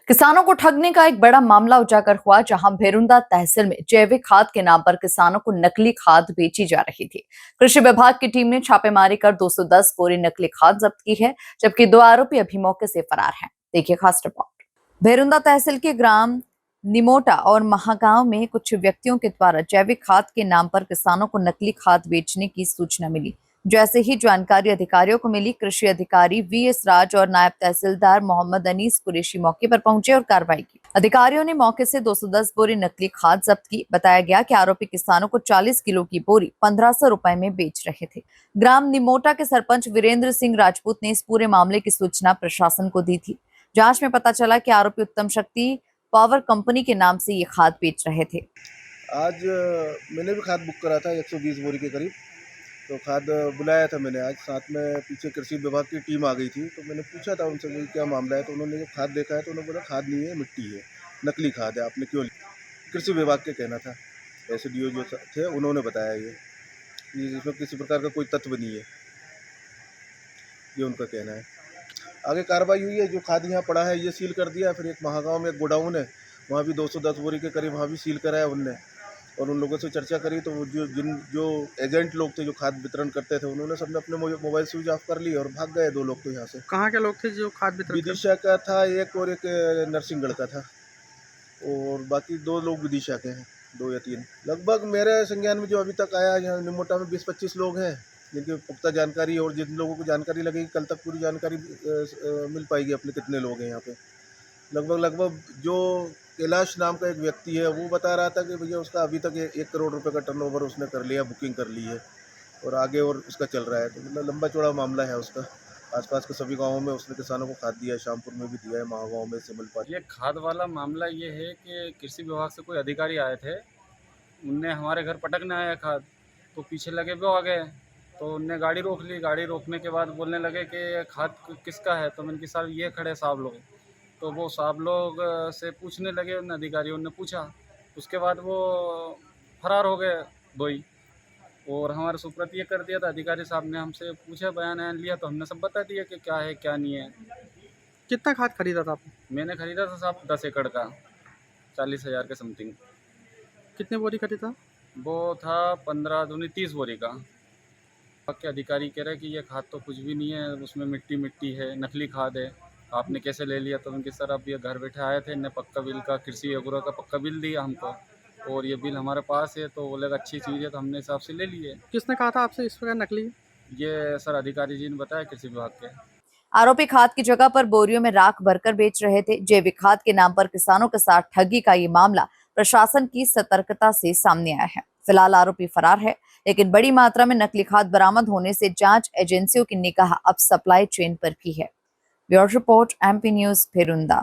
किसानों को ठगने का एक बड़ा मामला उजागर हुआ, जहां भेरुंदा तहसील में जैविक खाद के नाम पर किसानों को नकली खाद बेची जा रही थी। कृषि विभाग की टीम ने छापेमारी कर 210 बोरी नकली खाद जब्त की है, जबकि 2 आरोपी अभी मौके से फरार हैं। देखिए खास रिपोर्ट। भेरुंदा तहसील के ग्राम निमोटा और महागांव में कुछ व्यक्तियों के द्वारा जैविक खाद के नाम पर किसानों को नकली खाद बेचने की सूचना मिली। जैसे ही जानकारी अधिकारियों को मिली, कृषि अधिकारी वीएस राज और नायब तहसीलदार मोहम्मद अनीस कुरैशी मौके पर पहुंचे और कार्रवाई की। अधिकारियों ने मौके से 210 बोरी नकली खाद जब्त की। बताया गया कि आरोपी किसानों को 40 किलो की बोरी 1500 रुपए में बेच रहे थे। ग्राम निमोटा के सरपंच वीरेंद्र सिंह राजपूत ने इस पूरे मामले की सूचना प्रशासन को दी थी। जांच में पता चला कि आरोपी उत्तम शक्ति पावर कंपनी के नाम से ये खाद बेच रहे थे। आज मैंने भी खाद बुक करा था 120 बोरी के करीब। तो खाद बुलाया था मैंने आज, साथ में पीछे कृषि विभाग की टीम आ गई थी। तो मैंने पूछा था उनसे कि क्या मामला है, तो उन्होंने जब खाद देखा है तो उन्होंने बोला खाद नहीं है, मिट्टी है, नकली खाद है, आपने क्यों ली? कृषि विभाग के कहना था, एसडीओ जो थे उन्होंने बताया ये कि इसमें किसी प्रकार का कोई तत्व नहीं है, ये उनका कहना है। आगे कार्रवाई हुई है, जो खाद यहाँ पड़ा है ये सील कर दिया। फिर एक महागांव में एक गोडाउन है, वहाँ भी 210 बोरी के करीब वहाँ भी सील कराया उनने। और उन लोगों से चर्चा करी तो जो एजेंट लोग थे जो खाद वितरण करते थे, उन्होंने सबने अपने मोबाइल स्विच ऑफ कर लिए और भाग गए 2 लोग तो यहाँ से। कहाँ के लोग थे जो खाद वितरण विदिशा का था एक और एक नरसिंहगढ़ का था, और बाकी 2 लोग विदिशा के हैं, 2 या 3 लगभग। मेरे संज्ञान में जो अभी तक आया यहाँ निमोटा में 20-25 लोग हैं जिनकी पुख्ता जानकारी, और जिन लोगों को जानकारी लगेगी कल तक पूरी जानकारी मिल पाएगी अपने कितने लोग हैं यहाँ पे। लगभग जो कैलाश नाम का एक व्यक्ति है, वो बता रहा था कि भैया उसका अभी तक 1 करोड़ रुपए का टर्नओवर उसने कर लिया, बुकिंग कर ली है और आगे और उसका चल रहा है। तो मतलब लंबा चौड़ा मामला है उसका। आसपास के सभी गांवों में उसने किसानों को खाद दिया है, शामपुर में भी दिया है, महागांव में, सिमलपाल। ये खाद वाला मामला ये है कि कृषि विभाग से कोई अधिकारी आए थे, उनने हमारे घर पटकने आया खाद, तो पीछे लगे वो आ गए, तो उनने गाड़ी रोक ली। गाड़ी रोकने के बाद बोलने लगे कि ये खाद किसका है, तो मैंने कि साहब ये खड़े साहब लोग। तो वो साहब लोग से पूछने लगे, उन अधिकारियों ने पूछा, उसके बाद वो फरार हो गए 2 ही। और हमारे सुपुर्द ये कर दिया था। अधिकारी साहब ने हमसे पूछा, बयान लिया, तो हमने सब बता दिया कि क्या है क्या नहीं है। कितना खाद खरीदा था आपने? मैंने खरीदा था साहब 10 एकड़ का, 40,000 के समथिंग। कितने बोरी खरीदा? वो था 15 दूनी 30 बोरी का। के अधिकारी कह रहे हैं कि ये खाद तो कुछ भी नहीं है, उसमें मिट्टी मिट्टी है, नकली खाद है, आपने कैसे ले लिया? तो उनके सर अब ये घर बैठे आए थे, इन्हें पक्का बिल का, कृषि एग्रो का पक्का बिल दिया हमको, और ये बिल हमारे पास है, तो बोलेगा अच्छी चीज़ है, तो हमने हिसाब से ले लिए। किसने कहा था आपसे इस प्रकार नकली? ये सर अधिकारी जी ने बताया, कृषि विभाग के। आरोपी खाद की जगह पर बोरियों में राख भरकर बेच रहे थे। जैविक खाद के नाम पर किसानों के साथ ठगी का ये मामला प्रशासन की सतर्कता से सामने आया है। फिलहाल आरोपी फरार है, लेकिन बड़ी मात्रा में नकली खाद बरामद होने से जांच एजेंसियों की निगाह अब सप्लाई चेन पर भी है। Bureau report, MP news, Bherunda.